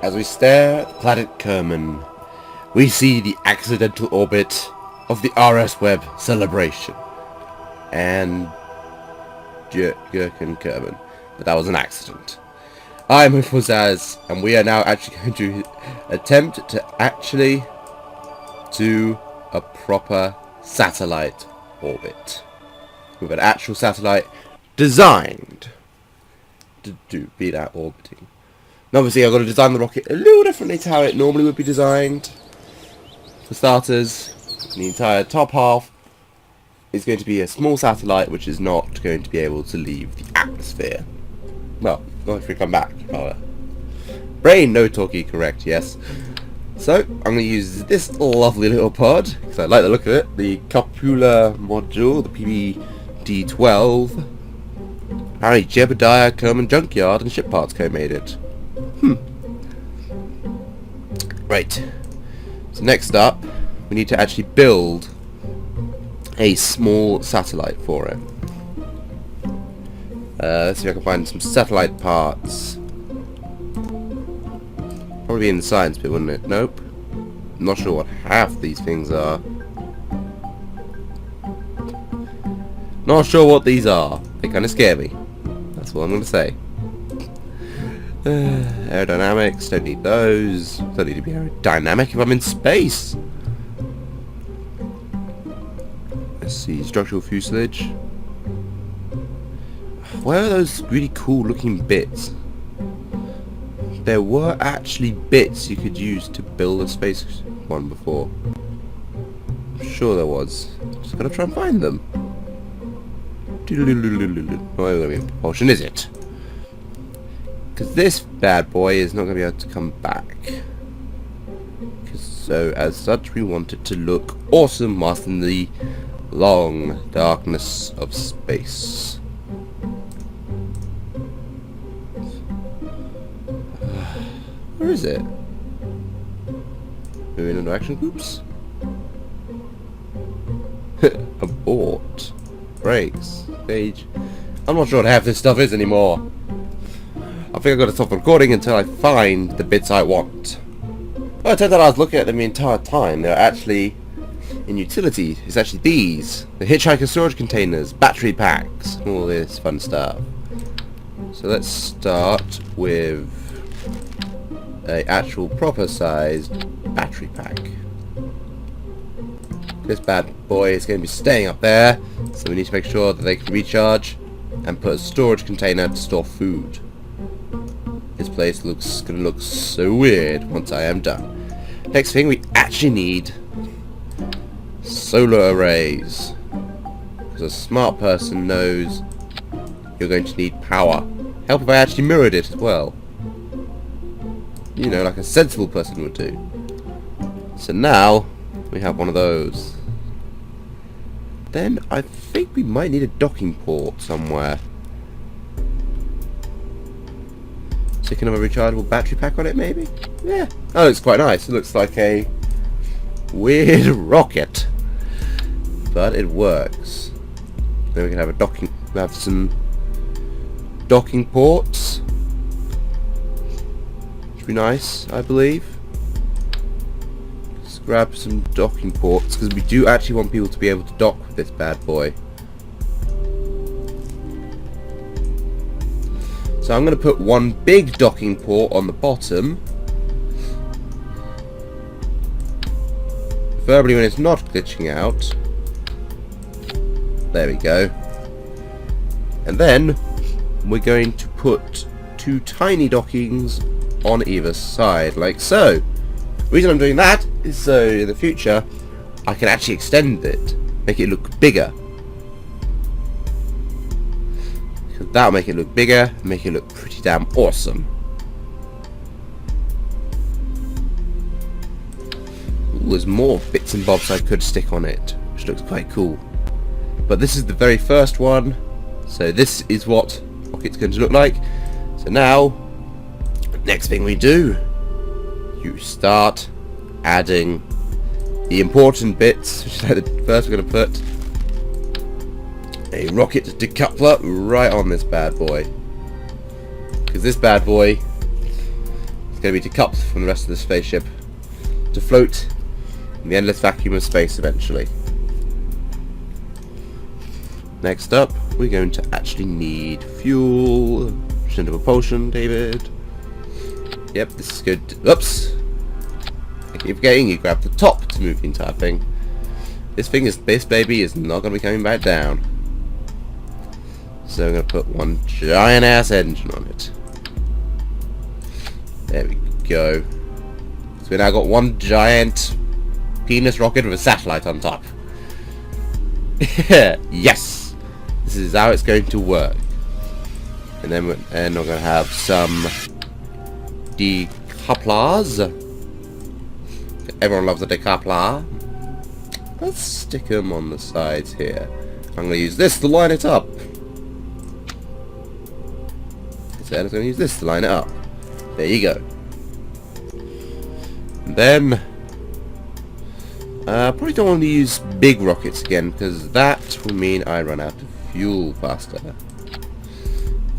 As we stare at the planet Kerman, we see the accidental orbit of the RS Web celebration. And Gherkin Kerman. But that was an accident. I'm apologise, and we are now actually going to attempt to actually do a proper satellite orbit. With an actual satellite designed to be that orbiting. And obviously I've got to design the rocket a little differently to how it normally would be designed. For starters, the entire top half is going to be a small satellite which is not going to be able to leave the atmosphere. Well, not if we come back. Brain, no talkie, correct, yes. So, I'm going to use this lovely little pod, because I like the look of it. The Copula module, the PBD-12. Apparently Jebediah Kerman Junkyard and Ship Parts Co. made it. Right. So next up, we need to actually build a small satellite for it. Let's see if I can find some satellite parts. Probably in the science bit, wouldn't it? Nope. I'm not sure what half these things are. Not sure what these are. They kind of scare me. That's what I'm going to say. Aerodynamics, don't need those. Don't need to be aerodynamic if I'm in space. Let's see, structural fuselage. Where are those really cool looking bits? There were actually bits you could use to build a space one before. I'm sure there was. Just gotta try and find them. Oh, propulsion, is it? Because this bad boy is not going to be able to come back. So, as such, we want it to look awesome whilst in the long darkness of space. Where is it? Moving into action groups? Abort. Brakes. Stage. I'm not sure what half this stuff is anymore. I think I've got to stop recording until I find the bits I want. Well, it turns out I was looking at them the entire time. They're actually in utility. It's actually these. The hitchhiker storage containers, battery packs, all this fun stuff. So let's start with a actual proper sized battery pack. This bad boy is going to be staying up there, so we need to make sure that they can recharge and put a storage container to store food. This place looks going to look so weird once I am done. Next thing, we actually need solar arrays. Because a smart person knows you're going to need power. Help if I actually mirrored it as well. You know, like a sensible person would do. So now, we have one of those. Then, I think we might need a docking port somewhere. So can have a rechargeable battery pack on it, maybe? Yeah. Oh, it's quite nice. It looks like a weird rocket. But it works. Then we can have a docking... We have some docking ports. Should be nice, I believe. Let's grab some docking ports, because we do actually want people to be able to dock with this bad boy. So I'm going to put one big docking port on the bottom. Preferably when it's not glitching out. There we go. And then we're going to put two tiny dockings on either side, like so. The reason I'm doing that is so in the future I can actually extend it, make it look bigger. That'll make it look bigger, make it look pretty damn awesome. Ooh, there's more bits and bobs I could stick on it, which looks quite cool. But this is the very first one, so this is what rocket's going to look like. So now, next thing we do, you start adding the important bits, which is like the first we're going to put a rocket decoupler right on this bad boy, because this bad boy is going to be decoupled from the rest of the spaceship to float in the endless vacuum of space eventually. Next up, we're going to actually need fuel. Center propulsion, David. Yep, this is good. Oops! I keep forgetting you grab the top to move the entire thing. This baby is not going to be coming back down. So I'm going to put one giant ass engine on it. There we go. So we now got one giant penis rocket with a satellite on top. Yes! This is how it's going to work. And then we're going to have some decouplers. Everyone loves a decoupler. Let's stick them on the sides here. I'm going to use this to line it up. So I'm going to use this to line it up. There you go. And then probably don't want to use big rockets again, because that will mean I run out of fuel faster.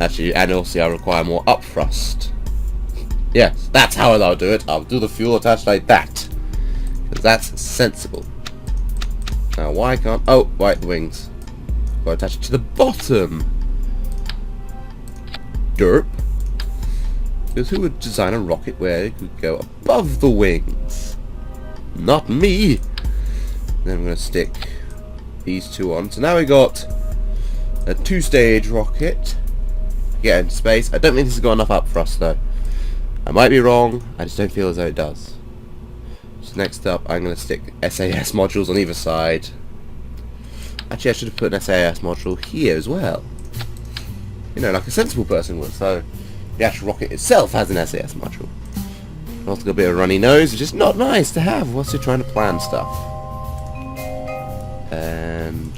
Actually, and also I require more upthrust. Yes, that's how I'll do it. I'll do the fuel attached like that, because that's sensible. Now why can't... oh, right, the wings. Got to attach it to the bottom. Derp. Because who would design a rocket where it could go above the wings? Not me. Then I'm going to stick these two on. So now we got a 2-stage rocket. Get into space. I don't think this has got enough upthrust though. I might be wrong. I just don't feel as though it does. So next up, I'm going to stick SAS modules on either side. Actually, I should have put an SAS module here as well. You know, like a sensible person would. So the actual rocket itself has an SAS module. Also got a bit of a runny nose, which is not nice to have whilst you're trying to plan stuff. And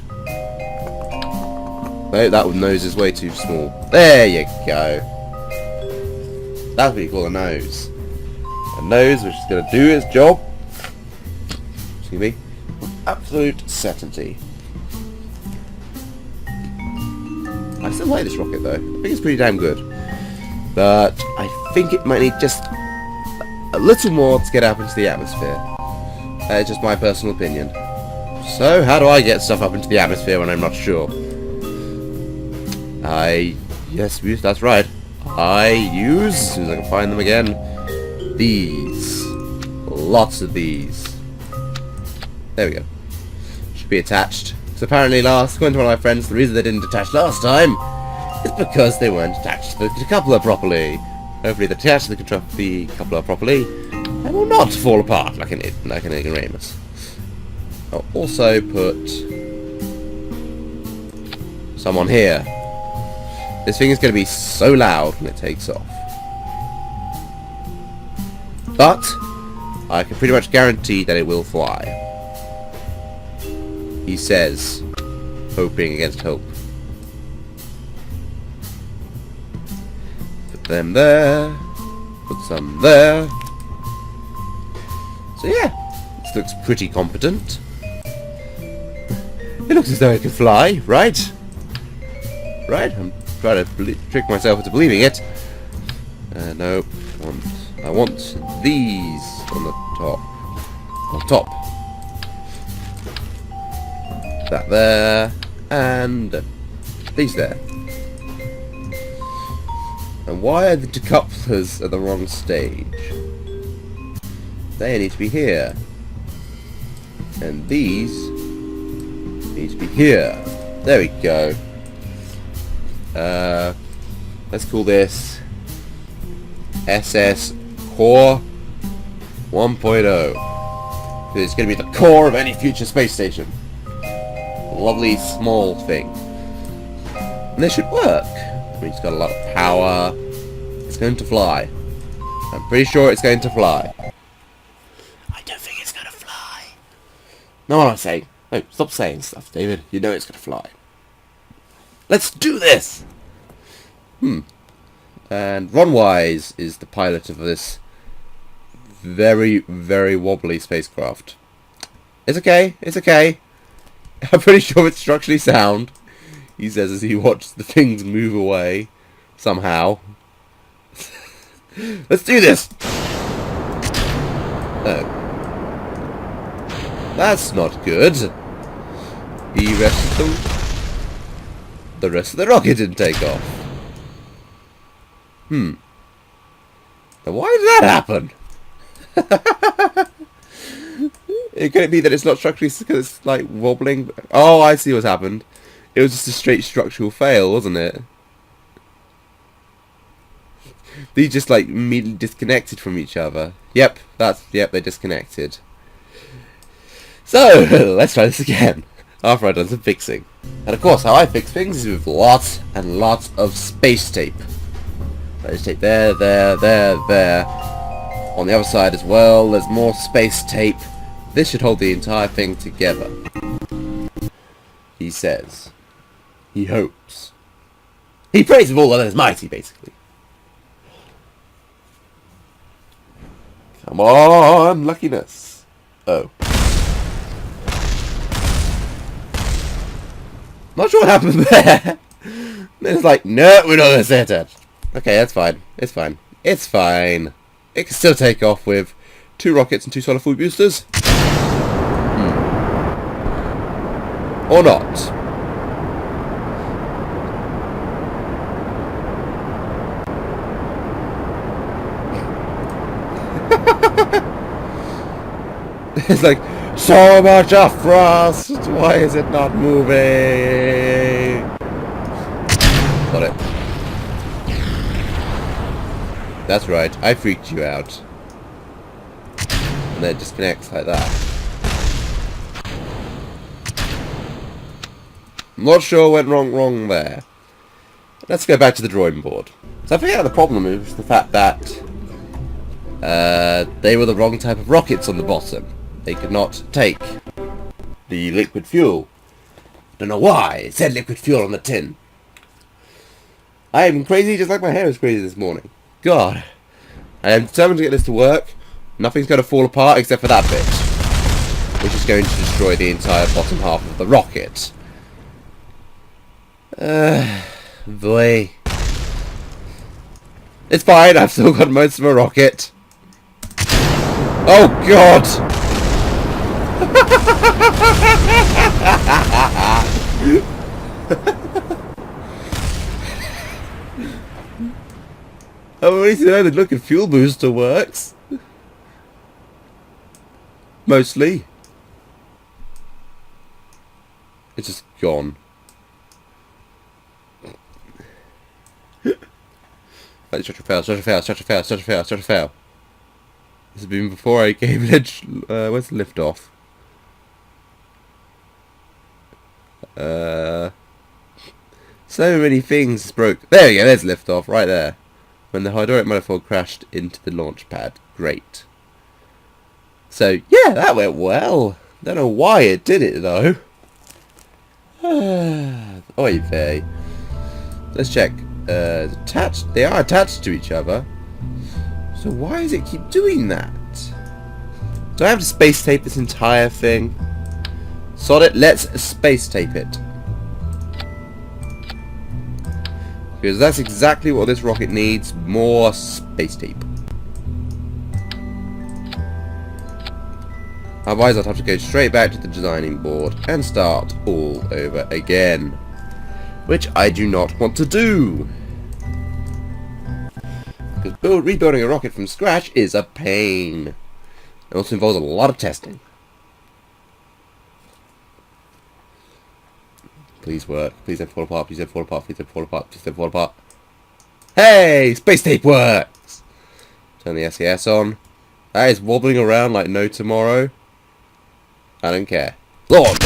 no, that nose is way too small. There you go. That's what you call a nose. A nose which is going to do its job. Excuse me. Absolute certainty. I still like this rocket though. I think it's pretty damn good. But I think it might need just a little more to get up into the atmosphere. It's just my personal opinion. So, how do I get stuff up into the atmosphere when I'm not sure? Yes, that's right. I use, as soon as I can find them again, these. Lots of these. There we go. Should be attached. So apparently according to one of my friends, the reason they didn't attach last time is because they weren't attached to the decoupler properly. Hopefully they attach to the decoupler properly and will not fall apart like an ignoramus. I'll also put some on here. This thing is going to be so loud when it takes off. But I can pretty much guarantee that it will fly. He says, hoping against hope. Put them there. Put some there. So yeah, this looks pretty competent. It looks as though it can fly, right? Right? I'm trying to trick myself into believing it. No, I want these on the top. On top. That there, and these there. And why are the decouplers at the wrong stage? They need to be here. And these need to be here. There we go. Let's call this SS Core 1.0. Because it's going to be the core of any future space station. Lovely small thing. And this should work. I mean, it's got a lot of power. It's going to fly. I'm pretty sure it's going to fly. I don't think it's going to fly. No, what am I saying? No, stop saying stuff, David. You know it's going to fly. Let's do this! And Ron Wise is the pilot of this very, very wobbly spacecraft. It's okay. It's okay. I'm pretty sure it's structurally sound, he says as he watches the things move away, somehow. Let's do this! Oh. That's not good. The rest of the rocket didn't take off. Now why did that happen? It could be that it's not structurally because it's like wobbling. Oh, I see what's happened. It was just a straight structural fail, wasn't it? These just like immediately disconnected from each other. Yep, they disconnected. So let's try this again after I've done some fixing. And of course, how I fix things is with lots and lots of space tape. Space tape there. On the other side as well, there's more space tape. This should hold the entire thing together. He says. He hopes. He prays with all that is mighty, basically. Come on, luckiness. Oh. Not sure what happened there. It's like, no, we're not going to set it. Okay, that's fine. It's fine. It's fine. It can still take off with 2 rockets and 2 solid fuel boosters. Or not. It's like, so much of thrust! Why is it not moving? Got it. That's right, I freaked you out. And then it disconnects like that. I'm not sure what went wrong there. Let's go back to the drawing board. So I figured out the problem is the fact that they were the wrong type of rockets on the bottom. They could not take the liquid fuel. Don't know why. It said liquid fuel on the tin. I am crazy just like my hair is crazy this morning. God. I am determined to get this to work. Nothing's going to fall apart except for that bit, which is going to destroy the entire bottom half of the rocket. Boy. It's fine, I've still got most of a rocket. Oh god! I've already seen how the liquid fuel booster works. Mostly. It's just gone. Structure fail. This has been before I gave it. Where's the lift off? So many things broke. There we go. There's lift off right there. When the hydraulic manifold crashed into the launch pad. Great. So yeah, that went well. Don't know why it did it though. Oy vey. Let's check. Attached. They are attached to each other. So why does it keep doing that? Do I have to space tape this entire thing? Sod it. Let's space tape it. Because that's exactly what this rocket needs. More space tape. Otherwise I'll have to go straight back to the designing board and start all over again. Which I do not want to do. Because rebuilding a rocket from scratch is a pain. It also involves a lot of testing. Please work. Please don't fall apart. Please don't fall apart. Please don't fall apart. Please don't fall apart. Hey! Space tape works! Turn the SES on. That is wobbling around like no tomorrow. I don't care. Launch!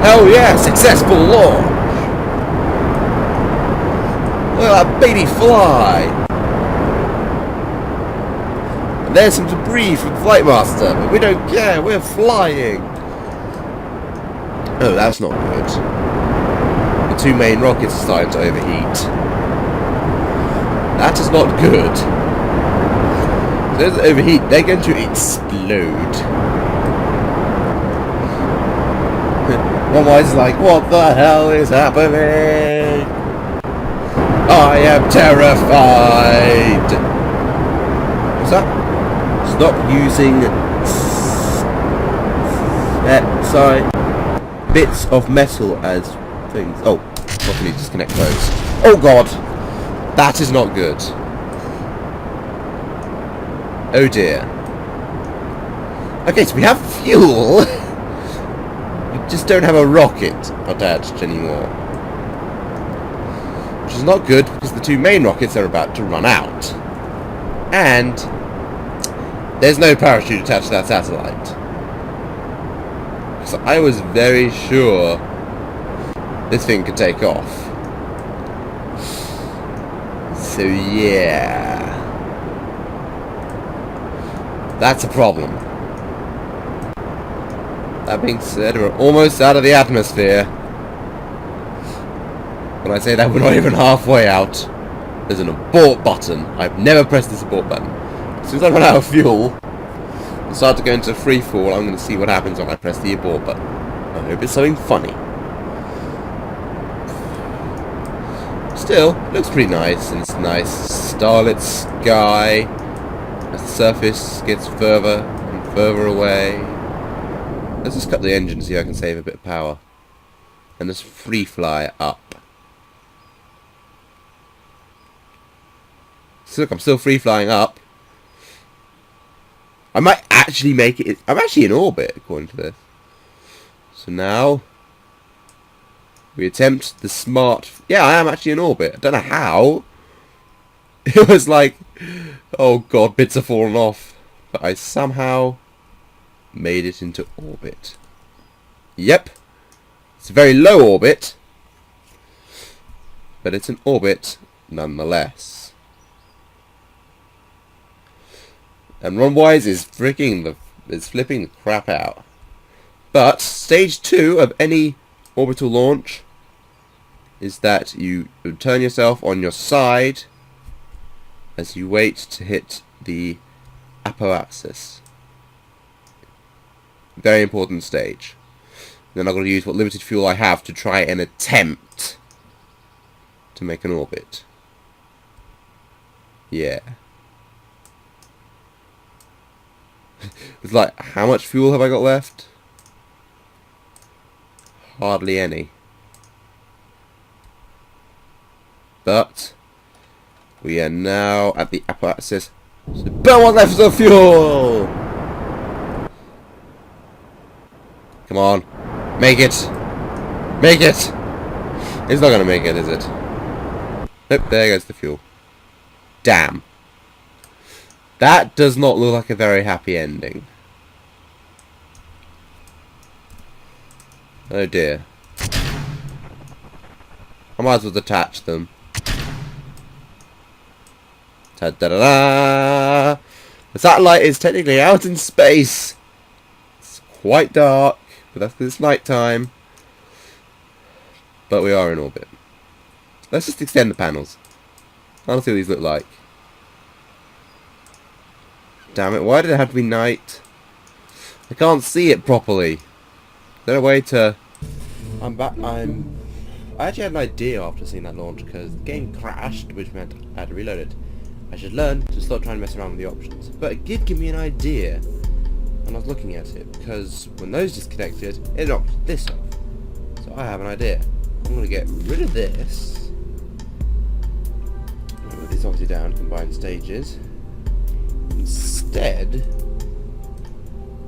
Hell yeah! Successful launch! Look at that baby fly! And there's some debris from Flight Master, but we don't care, we're flying! Oh, that's not good. The 2 main rockets are starting to overheat. That is not good. So those overheat, they're going to explode. One is like, what the hell is happening? I am terrified. What's that? Stop using bits of metal as things. Oh, what can you disconnect those? Oh god! That is not good. Oh dear. Okay, so we have fuel. We just don't have a rocket attached anymore. Which is not good because the two main rockets are about to run out. And there's no parachute attached to that satellite. So I was very sure this thing could take off. So yeah. That's a problem. That being said, we're almost out of the atmosphere. When I say that, we're not even halfway out. There's an abort button. I've never pressed this abort button. As soon as I run out of fuel, and start to go into free fall, I'm going to see what happens when I press the abort button. I hope it's something funny. Still, it looks pretty nice, and it's nice starlit sky. As the surface gets further and further away. Let's just cut the engine, see if I can save a bit of power. And just free fly up. So look, I'm still free flying up. I might actually make it. I'm actually in orbit, according to this. So now we attempt the smart. Yeah, I am actually in orbit. I don't know how. It was like, oh god, bits are falling off. But I somehow made it into orbit. Yep. It's a very low orbit. But it's an orbit nonetheless. And run-wise is flipping the crap out. But stage 2 of any orbital launch is that you turn yourself on your side as you wait to hit the apologise. Very important stage. Then I'm going to use what limited fuel I have to try and attempt to make an orbit. Yeah. It's like, how much fuel have I got left? Hardly any. But we are now at the apologise. So burn what's left of fuel! Come on. Make it! Make it! It's not gonna make it, is it? Nope, there goes the fuel. Damn. That does not look like a very happy ending. Oh dear. I might as well detach them. Ta-da-da-da! The satellite is technically out in space. It's quite dark, but that's because it's night time. But we are in orbit. Let's just extend the panels. I want to see what these look like. Damn it, why did it have to be night? I can't see it properly. Is there a way to... I'm back. I actually had an idea after seeing that launch, because the game crashed, which meant I had to reload it. I should learn to stop trying to mess around with the options. But it did give me an idea when I was looking at it, because when those disconnected, it knocked this off. So I have an idea. I'm going to get rid of this. Put this obviously down, combine stages. Instead,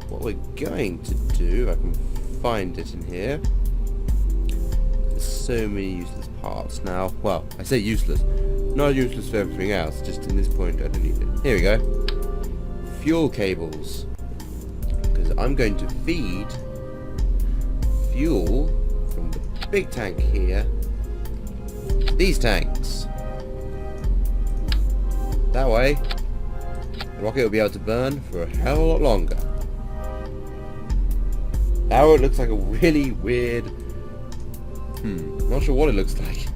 what we're going to do, if I can find it in here, there's so many useless parts now. Well, I say useless, not useless for everything else, just in this point I don't need it. Here we go. Fuel cables. Because I'm going to feed fuel from the big tank here to these tanks. That way the rocket will be able to burn for a hell of a lot longer. Now it looks like a really weird... not sure what it looks like.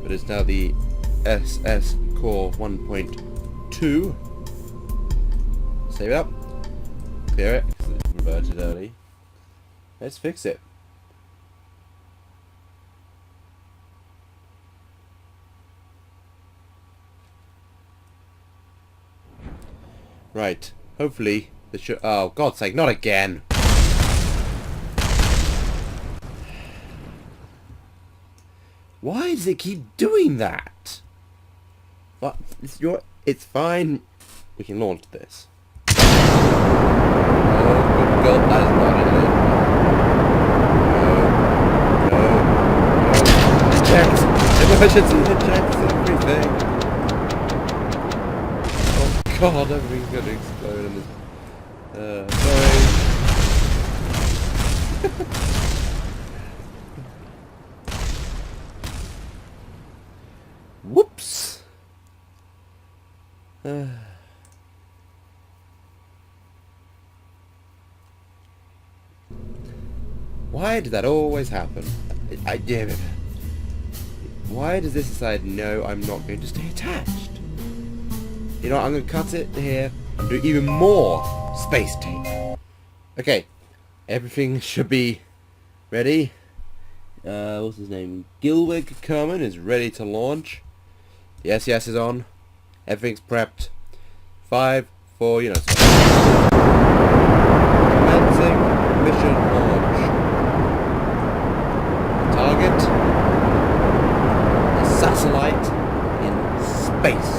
But it's now the SS Core 1.2. Save it up. Clear it, because it's reverted early. Let's fix it. Right, Hopefully, this should... Oh, God's sake, not again! Why does it keep doing that? But it's fine. We can launch this. Oh, good God, that is not it. No. Eject! Emergency eject everything! Oh God, everything's gonna explode in this... sorry. Whoops! Why does that always happen? Why does this decide, no, I'm not going to stay attached? You know what, I'm going to cut it here and do even more space tape. Okay, everything should be ready. What's his name? Gilwig Kerman is ready to launch. The SES is on. Everything's prepped. 5, 4, you know. Commencing mission launch. Target. A satellite in space.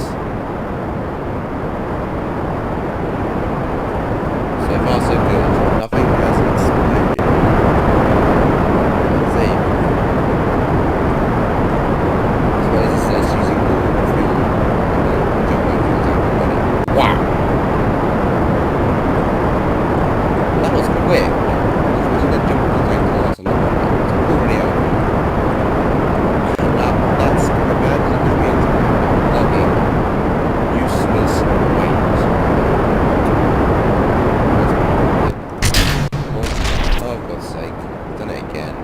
So far so good. Nothing has exploded. Let's see. So what is this? It's using all fuel. Wow! That was quick. That's bad. That means lugging useless weight. Oh, God's sake. I've done it again.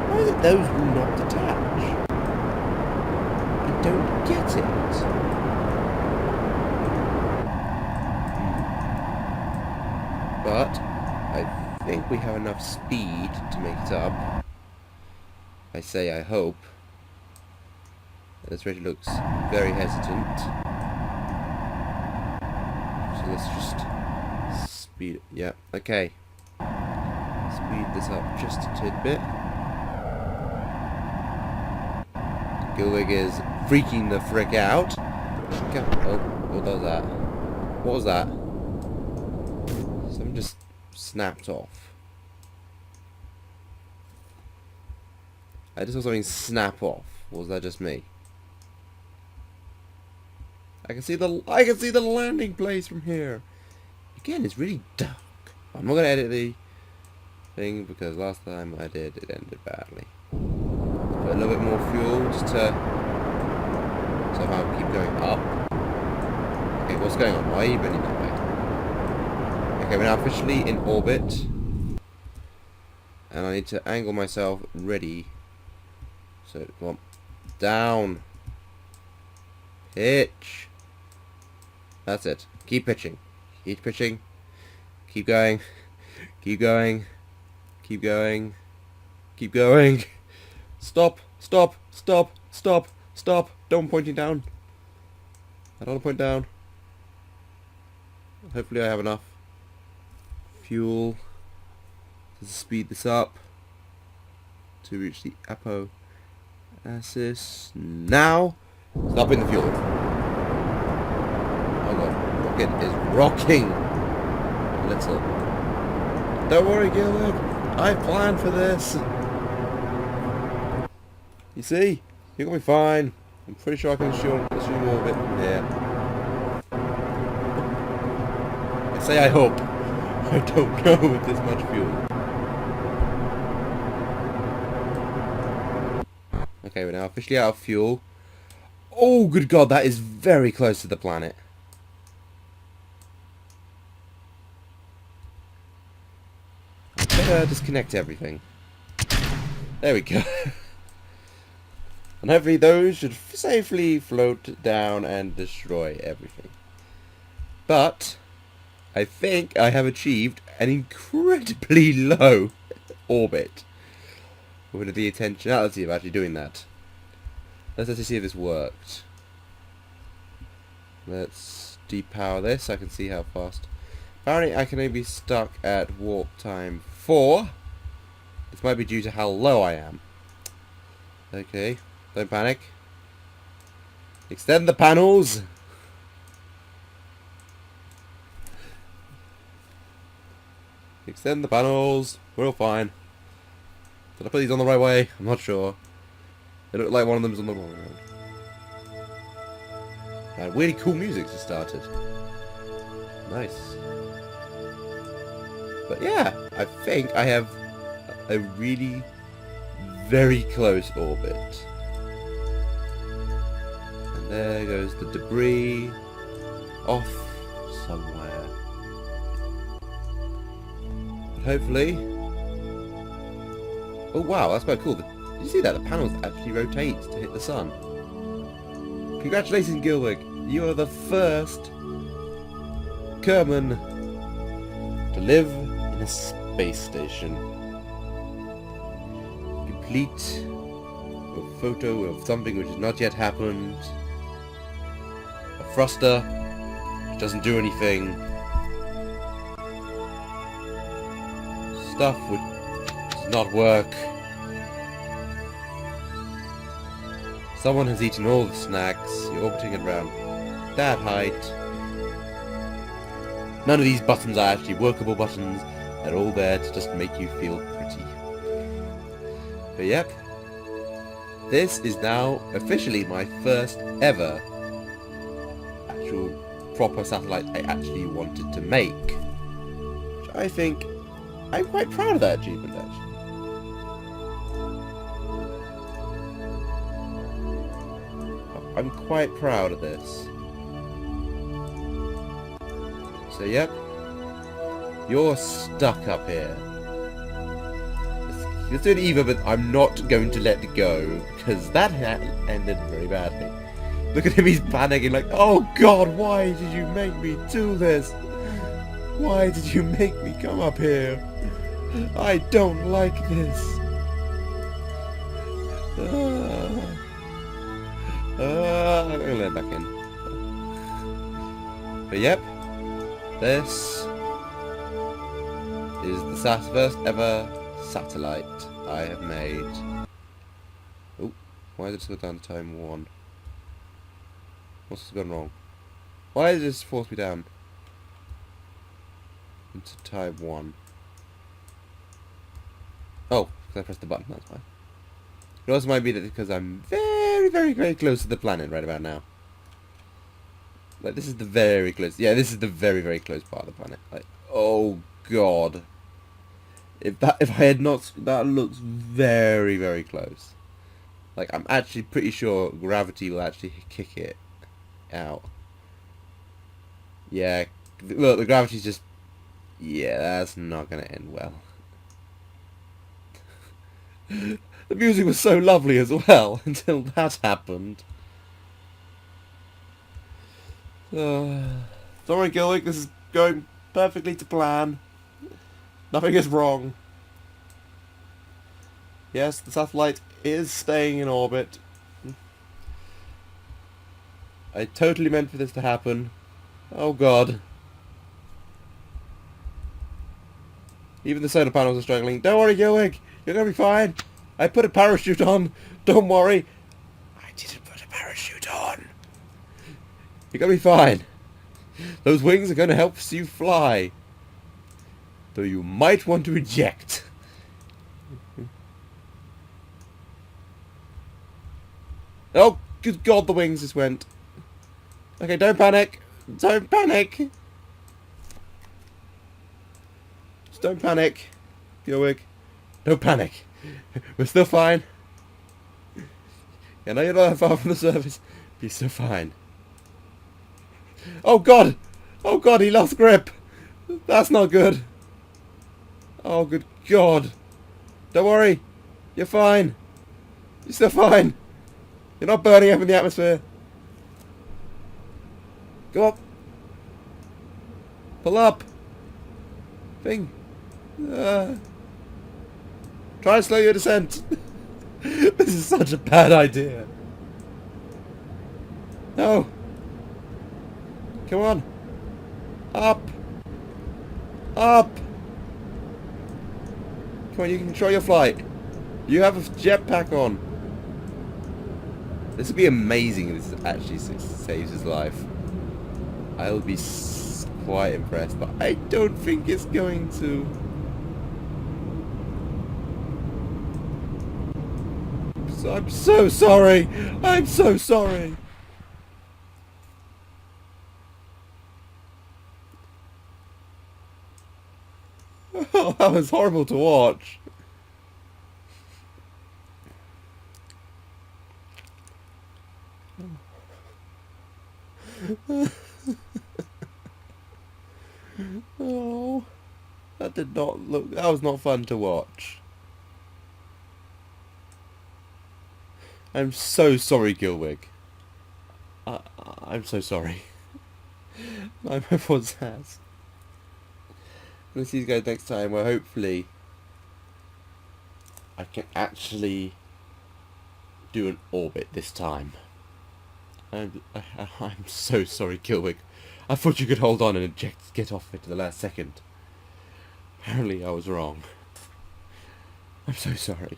Why is it those will not detach? I don't get it. But I think we have enough speed to make it up. I say I hope. This really looks very hesitant. So let's just speed... Yeah, okay. Speed this up just a tidbit. Gilwig is freaking the frick out. Oh, what was that? What was that? Something just snapped off. I just saw something snap off. Or was that just me? I can see the landing place from here. Again, it's really dark. I'm not gonna edit the thing because last time I did, it ended badly. Put a little bit more fuel just to somehow keep going up. Okay, what's going on? Why are you bending that way? Okay, we're now officially in orbit. And I need to angle myself ready. So, come on. Down. Pitch. That's it. Keep pitching. Keep pitching. Keep going. Keep going. Keep going. Keep going. Stop. Stop. Stop. Stop. Stop. Don't point down. I don't want to point down. Hopefully I have enough fuel to speed this up to reach the apologise. Now, stopping the fuel. Oh God, rocket is rocking. Little. Don't worry, Gilbert. I planned for this. You see, you're gonna be fine. I'm pretty sure I can assume orbit from here. I say I hope. I don't know with this much fuel. Okay, we're now officially out of fuel. Oh, good God, that is very close to the planet. I better disconnect everything. There we go. And hopefully those should safely float down and destroy everything. But I think I have achieved an incredibly low orbit with the intentionality of actually doing that. Let's actually see if this worked. Let's depower this. I can see how fast. Apparently I can only be stuck at warp time 4. This might be due to how low I am. Okay, don't panic. Extend the panels! Extend the panels! We're all fine. Did I put these on the right way? I'm not sure. They look like one of them's on the wrong one. Really cool music just started. Nice. But yeah, I think I have a really very close orbit. And there goes the debris off somewhere. But hopefully... Oh wow, that's quite cool. Did you see that? The panels actually rotate to hit the sun. Congratulations, Gilwig. You are the first Kerman to live in a space station. Complete a photo of something which has not yet happened. A thruster which doesn't do anything. Stuff which does not work. Someone has eaten all the snacks. You're orbiting at around that height. None of these buttons are actually workable buttons. They're all there to just make you feel pretty. But yep. This is now officially my first ever actual proper satellite I actually wanted to make. Which I think I'm quite proud of that achievement actually. I'm quite proud of this. So yep, you're stuck up here. Let's do it even, but I'm not going to let it go, because that ended very badly. Look at him, he's panicking like, oh god, why did you make me do this? Why did you make me come up here? I don't like this. I'm gonna let it back in. But yep, this is the first ever satellite I have made. Oh, why did it just go down to time 1? What's gone wrong? Why did it just force me down into time 1? Oh, because I pressed the button, that's why. It also might be that because I'm very, very, very close to the planet right about now. Like, this is the very close... Yeah, this is the very, very close part of the planet. Like, oh, God. If I had not... That looks very, very close. Like, I'm actually pretty sure gravity will actually kick it out. Yeah, look, the gravity's just... Yeah, that's not going to end well. The music was so lovely as well, until that happened. Don't worry, Gilwick, this is going perfectly to plan. Nothing is wrong. Yes, the satellite is staying in orbit. I totally meant for this to happen. Oh god. Even the solar panels are struggling. Don't worry, Gilwick, you're gonna be fine. I put a parachute on. Don't worry. I didn't put a parachute on. You're gonna be fine. Those wings are gonna help you fly. Though you might want to eject. Oh, good god, the wings just went. Okay, don't panic. Don't panic. Just don't panic. Gilwig. Don't panic. We're still fine. I know you're not that far from the surface. But you're still fine. Oh god! Oh god, he lost grip! That's not good. Oh good god. Don't worry. You're fine. You're still fine. You're not burning up in the atmosphere. Go up. Pull up. Thing. Try and slow your descent. This is such a bad idea. No. Come on. Up. Up. Come on, you can control your flight. You have a jetpack on. This would be amazing if this actually saves his life. I'll be quite impressed, but I don't think it's going to. So I'm so sorry. I'm so sorry. Oh, that was horrible to watch. Oh, that did not look. That was not fun to watch. I'm so sorry, Gilwig. I'm so sorry. I'm everyone's ass. I'm gonna see you guys next time, where hopefully I can actually do an orbit this time. I'm so sorry, Gilwig. I thought you could hold on and get off it to the last second. Apparently I was wrong. I'm so sorry.